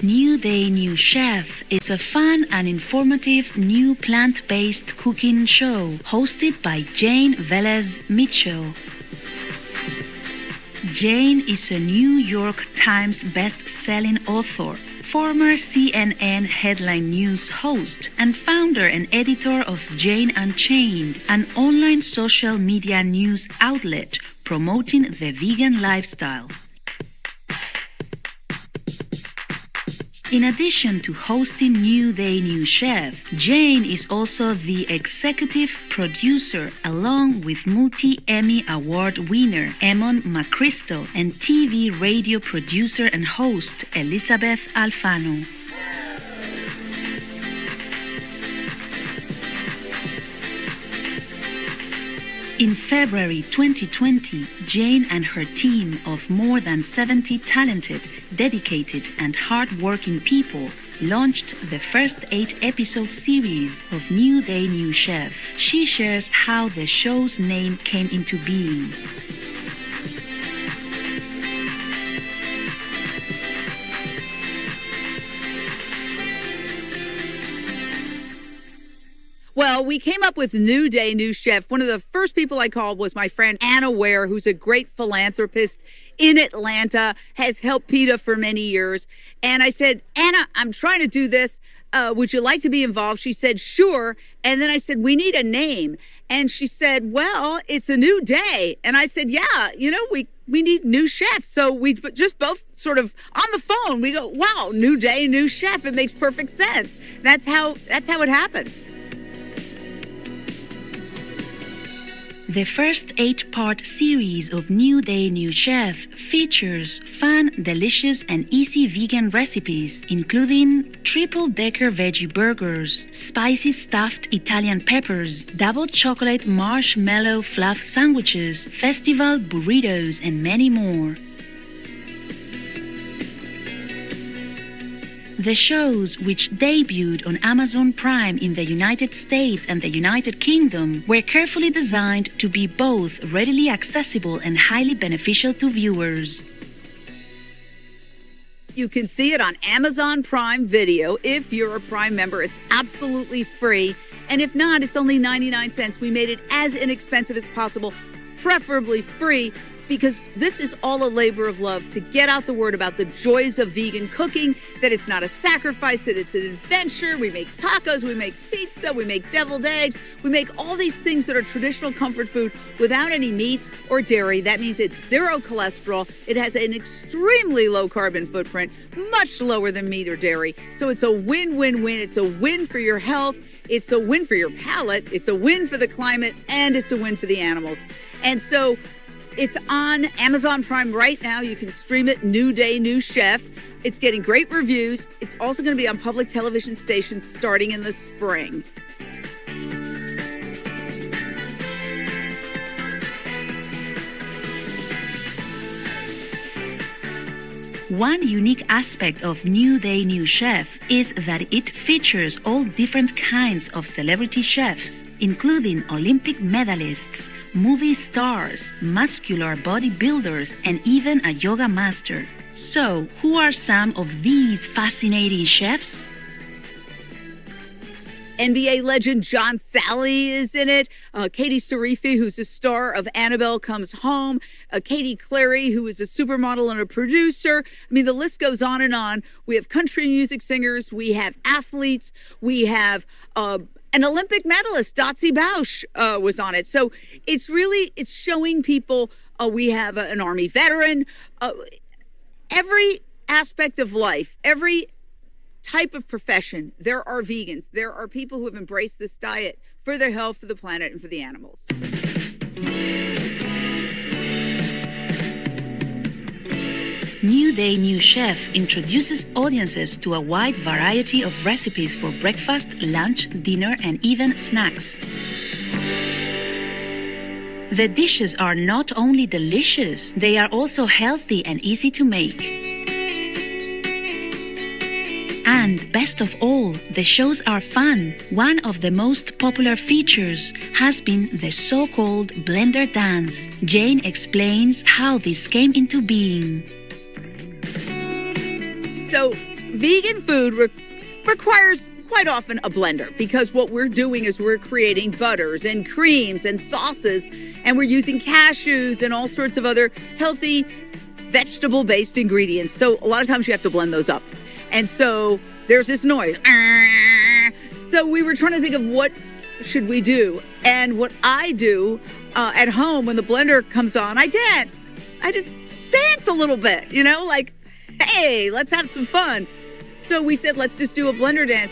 New Day, New Chef is a fun and informative new plant-based cooking show hosted by Jane Velez Mitchell. Jane is a New York Times best-selling author, former CNN headline news host, and founder and editor of Jane Unchained, an online social media news outlet promoting the vegan lifestyle. In addition to hosting New Day, New Chef, Jane is also the executive producer along with multi-Emmy Award winner Eamon McChrystal and TV radio producer and host Elizabeth Alfano. In February 2020, Jane and her team of more than 70 talented, dedicated, and hard-working people launched the first 8-episode series of New Day, New Chef. She shares how the show's name came into being. Well, we came up with New Day, New Chef. One of the first people I called was my friend Anna Ware, who's a great philanthropist in Atlanta, has helped PETA for many years. And I said, Anna, I'm trying to do this. Would you like to be involved? She said, sure. And then I said, we need a name. And she said, well, it's a new day. And I said, yeah, we need new chefs. So we just both sort of on the phone, we go, wow, new day, new chef. It makes perfect sense. That's how it happened. The first 8-part series of New Day, New Chef features fun, delicious, and easy vegan recipes, including triple-decker veggie burgers, spicy stuffed Italian peppers, double chocolate marshmallow fluff sandwiches, festival burritos, and many more. The shows, which debuted on Amazon Prime in the United States and the United Kingdom, were carefully designed to be both readily accessible and highly beneficial to viewers. You can see it on Amazon Prime Video. If you're a Prime member, it's absolutely free. And if not, it's only 99 cents. We made it as inexpensive as possible, preferably free, because this is all a labor of love to get out the word about the joys of vegan cooking, that it's not a sacrifice, that it's an adventure. We make tacos, we make pizza, we make deviled eggs, we make all these things that are traditional comfort food without any meat or dairy. That means it's zero cholesterol. It has an extremely low carbon footprint, much lower than meat or dairy. So it's a win-win-win. It's a win for your health. It's a win for your palate. It's a win for the climate, and it's a win for the animals. And so it's on Amazon Prime right now. You can stream it, New Day, New Chef. It's getting great reviews. It's also going to be on public television stations starting in the spring. One unique aspect of New Day, New Chef is that it features all different kinds of celebrity chefs, including Olympic medalists, movie stars, muscular bodybuilders, and even a yoga master. So, who are some of these fascinating chefs? NBA legend John Sally is in it. Katie Sarifi, who's a star of Annabelle Comes Home. Katie Clary, who is a supermodel and a producer. I mean, the list goes on and on. We have country music singers. We have athletes. We have an Olympic medalist, Dotsie Bausch, was on it. So it's showing people. We have an Army veteran. Every aspect of life, every type of profession, there are vegans. There are people who have embraced this diet for their health, for the planet, and for the animals. New Day, New Chef introduces audiences to a wide variety of recipes for breakfast, lunch, dinner, and even snacks. The dishes are not only delicious, they are also healthy and easy to make. And best of all, the shows are fun. One of the most popular features has been the so-called blender dance. Jane explains how this came into being. So vegan food requires quite often a blender, because what we're doing is we're creating butters and creams and sauces, and we're using cashews and all sorts of other healthy vegetable-based ingredients. So a lot of times you have to blend those up. And so there's this noise. So we were trying to think of what should we do. And what I do at home when the blender comes on, I dance. I just dance a little bit, you know, like, hey, let's have some fun. So we said, let's just do a blender dance.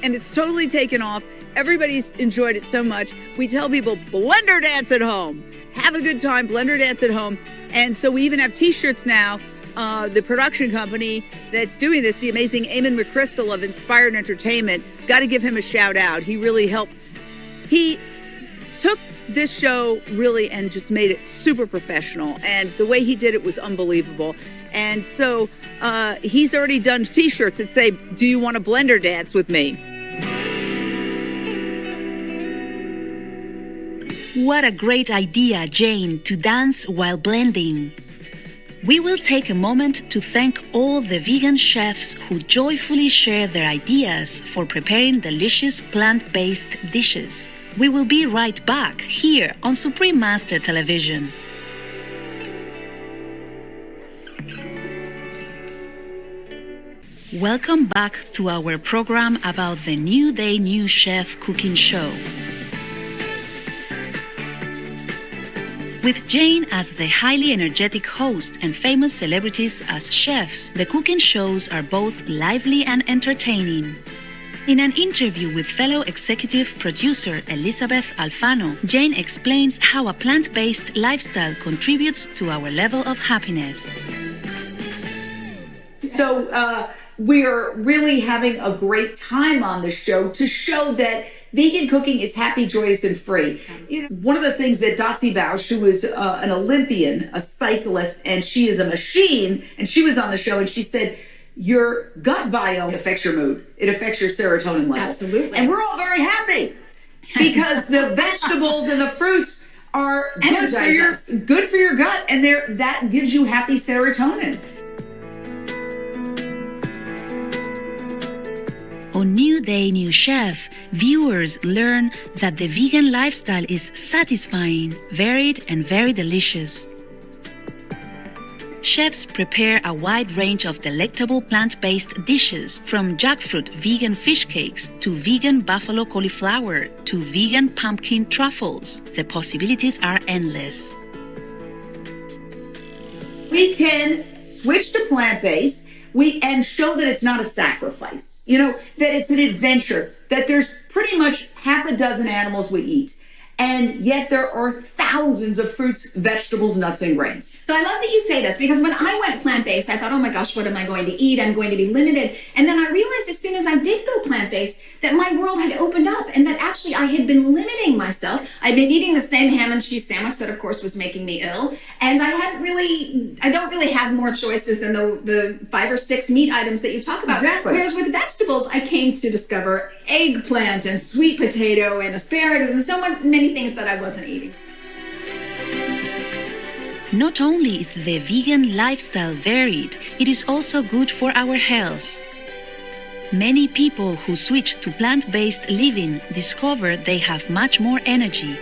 And it's totally taken off. Everybody's enjoyed it so much. We tell people, blender dance at home. Have a good time, blender dance at home. And so we even have t-shirts now. The production company that's doing this, the amazing Eamon McChrystal of Inspired Entertainment, got to give him a shout out. He really helped. He took this show really and just made it super professional. And the way he did it was unbelievable. And so he's already done t-shirts that say, do you want to blender dance with me? What a great idea, Jane, to dance while blending. We will take a moment to thank all the vegan chefs who joyfully share their ideas for preparing delicious plant-based dishes. We will be right back here on Supreme Master Television. Welcome back to our program about the New Day New Chef cooking show. With Jane as the highly energetic host and famous celebrities as chefs, the cooking shows are both lively and entertaining. In an interview with fellow executive producer Elizabeth Alfano, Jane explains how a plant-based lifestyle contributes to our level of happiness. So we're really having a great time on the show to show that vegan cooking is happy, joyous, and free. You know, one of the things that Dotsie Bausch, who is an Olympian, a cyclist, and she is a machine, and she was on the show, and she said, your gut biome affects your mood. It affects your serotonin level. Absolutely. And we're all very happy because the vegetables and the fruits are good for your gut, and that gives you happy serotonin. On New Day New Chef, viewers learn that the vegan lifestyle is satisfying, varied, and very delicious. Chefs prepare a wide range of delectable plant-based dishes, from jackfruit vegan fish cakes to vegan buffalo cauliflower to vegan pumpkin truffles. The possibilities are endless. We can switch to plant-based and show that it's not a sacrifice. You know, that it's an adventure, that there's pretty much half a dozen animals we eat. And yet there are thousands of fruits, vegetables, nuts, and grains. So I love that you say this, because when I went plant-based, I thought, oh my gosh, what am I going to eat? I'm going to be limited. And then I realized as soon as I did go plant-based that my world had opened up, and that actually I had been limiting myself. I'd been eating the same ham and cheese sandwich that of course was making me ill. And I don't really have more choices than the 5 or 6 meat items that you talk about. Exactly. Whereas with vegetables, I came to discover eggplant and sweet potato and asparagus and so many things that I wasn't eating. Not only is the vegan lifestyle varied, it is also good for our health. Many people who switch to plant-based living discover they have much more energy.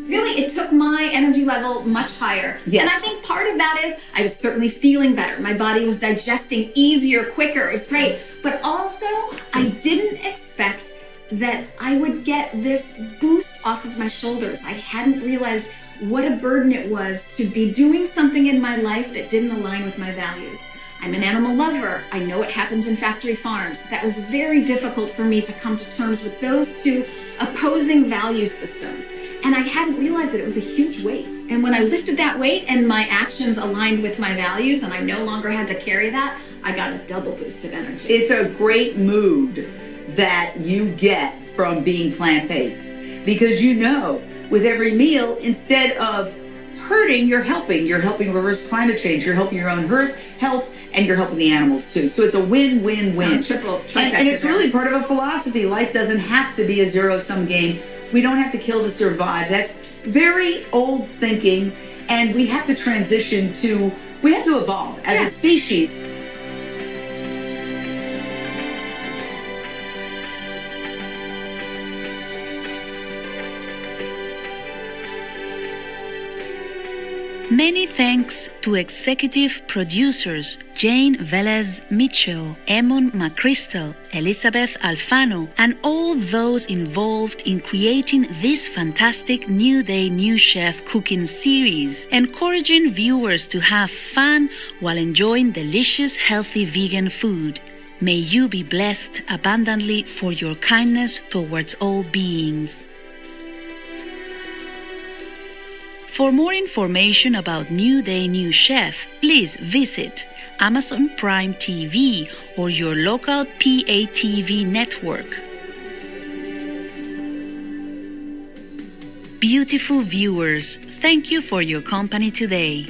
Really, it took my energy level much higher. Yes. And I think part of that is I was certainly feeling better. My body was digesting easier, quicker. It was great. But also, I didn't expect that I would get this boost off of my shoulders. I hadn't realized what a burden it was to be doing something in my life that didn't align with my values. I'm an animal lover. I know what happens in factory farms. That was very difficult for me to come to terms with those two opposing value systems. And I hadn't realized that it was a huge weight. And when I lifted that weight and my actions aligned with my values and I no longer had to carry that, I got a double boost of energy. It's a great mood that you get from being plant-based, because you know, with every meal, instead of hurting, you're helping. You're helping reverse climate change. You're helping your own health, and you're helping the animals too. So it's a win-win-win. Triple. And it's really part of a philosophy. Life doesn't have to be a zero-sum game. We don't have to kill to survive. That's very old thinking, and we have to evolve as a species. Many thanks to executive producers Jane Velez Mitchell, Emon McChrystal, Elizabeth Alfano, and all those involved in creating this fantastic New Day New Chef cooking series, encouraging viewers to have fun while enjoying delicious, healthy vegan food. May you be blessed abundantly for your kindness towards all beings. For more information about New Day New Chef, please visit Amazon Prime TV or your local PATV network. Beautiful viewers, thank you for your company today.